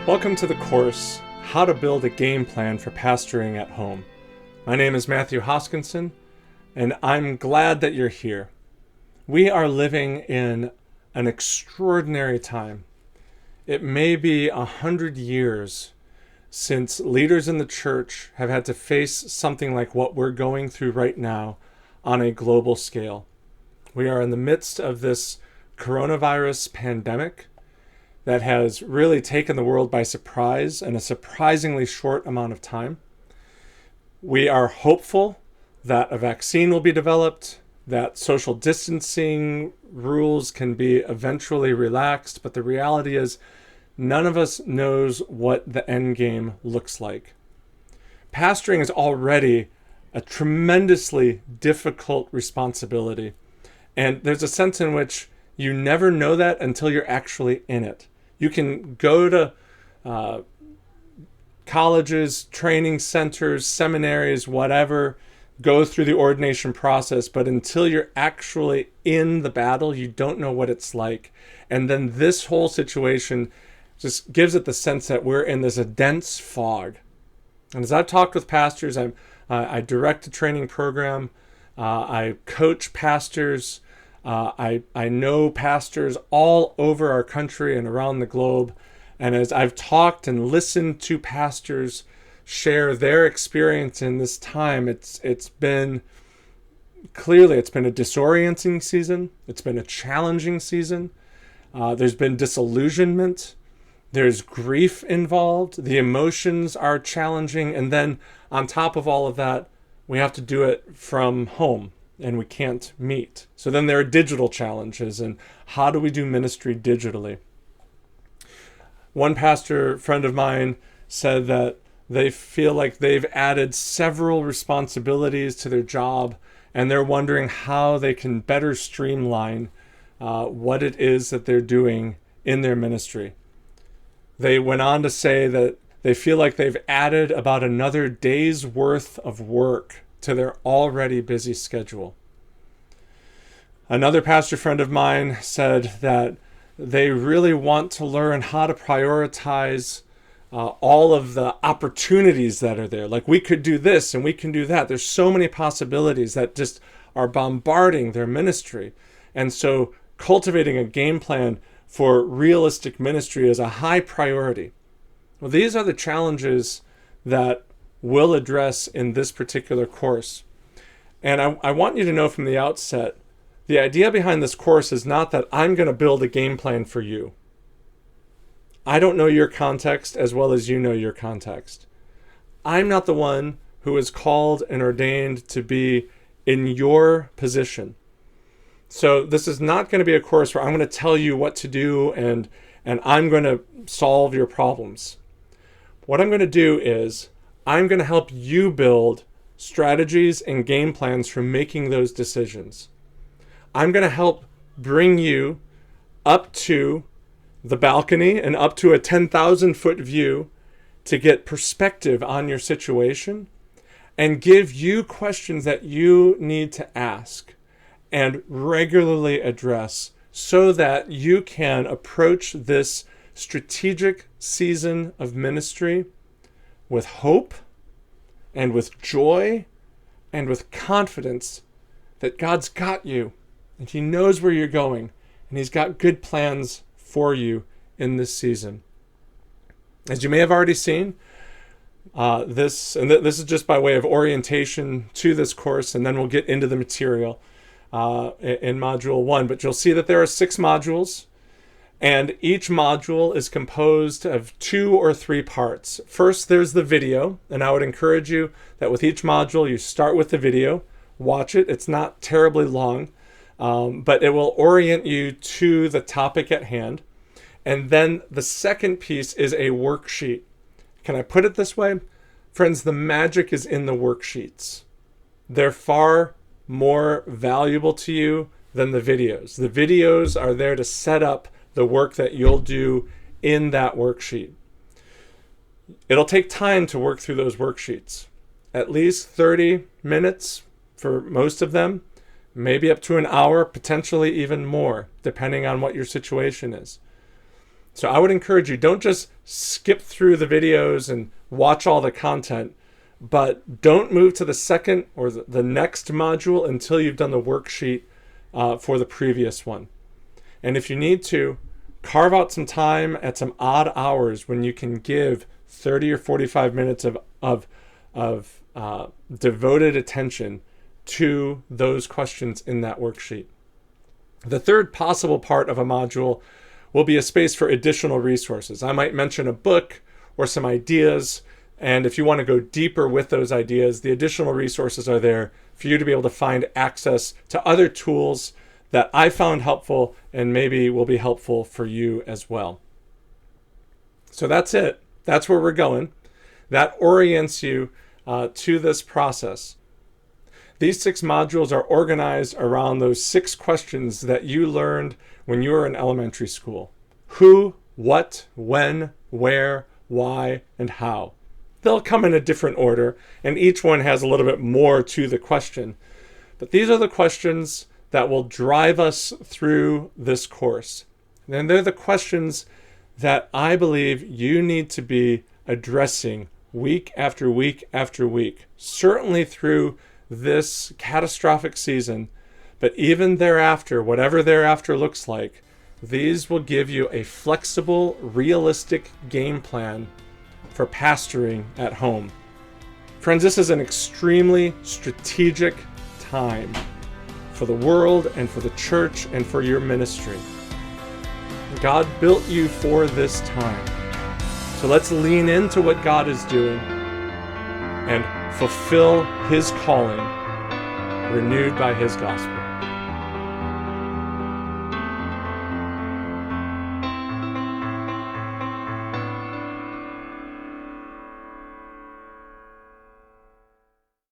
Welcome to the course, How to Build a Game Plan for Pastoring at Home. My name is Matthew Hoskinson, and I'm glad that you're here. We are living in an extraordinary time. It may be 100 years since leaders in the church have had to face something like what we're going through right now on a global scale. We are in the midst of this coronavirus pandemic that has really taken the world by surprise in a surprisingly short amount of time. We are hopeful that a vaccine will be developed, that social distancing rules can be eventually relaxed, but the reality is none of us knows what the end game looks like. Pastoring is already a tremendously difficult responsibility, and there's a sense in which you never know that until you're actually in it. You can go to colleges, training centers, seminaries, whatever, go through the ordination process, but until you're actually in the battle, you don't know what it's like. And then this whole situation just gives it the sense that we're in this dense fog. And as I've talked with pastors, I direct a training program, I coach pastors, I know pastors all over our country and around the globe. And as I've talked and listened to pastors share their experience in this time, it's been a disorienting season. It's been a challenging season. There's been disillusionment. There's grief involved. The emotions are challenging. And then on top of all of that, we have to do it from home. And we can't meet. So then there are digital challenges, and how do we do ministry digitally? One pastor friend of mine said that they feel like they've added several responsibilities to their job, and they're wondering how they can better streamline what it is that they're doing in their ministry. They went on to say that they feel like they've added about another day's worth of work to their already busy schedule. Another pastor friend of mine said that they really want to learn how to prioritize all of the opportunities that are there. Like, we could do this and we can do that. There's so many possibilities that just are bombarding their ministry. And so cultivating a game plan for realistic ministry is a high priority. Well, these are the challenges that we'll address in this particular course. And I want you to know from the outset, the idea behind this course is not that I'm going to build a game plan for you. I don't know your context as well as you know your context. I'm not the one who is called and ordained to be in your position. So this is not going to be a course where I'm going to tell you what to do and I'm going to solve your problems. What I'm going to do is I'm going to help you build strategies and game plans for making those decisions. I'm going to help bring you up to the balcony and up to a 10,000-foot view to get perspective on your situation and give you questions that you need to ask and regularly address so that you can approach this strategic season of ministry with hope and with joy and with confidence that God's got you and He knows where you're going and He's got good plans for you in this season. As you may have already seen, this is just by way of orientation to this course, and then we'll get into the material in Module 1. But you'll see that there are 6 modules, and each module is composed of 2 or 3 parts. First, there's the video, and I would encourage you that with each module, you start with the video, watch it. It's not terribly long, but it will orient you to the topic at hand. And then the second piece is a worksheet. Can I put it this way? Friends, the magic is in the worksheets. They're far more valuable to you than the videos. The videos are there to set up the work that you'll do in that worksheet. It'll take time to work through those worksheets. At least 30 minutes for most of them, maybe up to an hour, potentially even more, depending on what your situation is. So I would encourage you, don't just skip through the videos and watch all the content, but don't move to the second or the next module until you've done the worksheet for the previous one. And if you need to, carve out some time at some odd hours when you can give 30 or 45 minutes of devoted attention to those questions in that worksheet. The third possible part of a module will be a space for additional resources. I might mention a book or some ideas, and if you want to go deeper with those ideas, the additional resources are there for you to be able to find access to other tools that I found helpful and maybe will be helpful for you as well. So that's it. That's where we're going. That orients you to this process. These 6 modules are organized around those 6 questions that you learned when you were in elementary school. Who, what, when, where, why, and how. They'll come in a different order, and each one has a little bit more to the question. But these are the questions that will drive us through this course. And they're the questions that I believe you need to be addressing week after week after week, certainly through this catastrophic season, but even thereafter, whatever thereafter looks like, these will give you a flexible, realistic game plan for pastoring at home. Friends, this is an extremely strategic time for the world and for the church and for your ministry. God built you for this time. So let's lean into what God is doing and fulfill His calling, renewed by His gospel.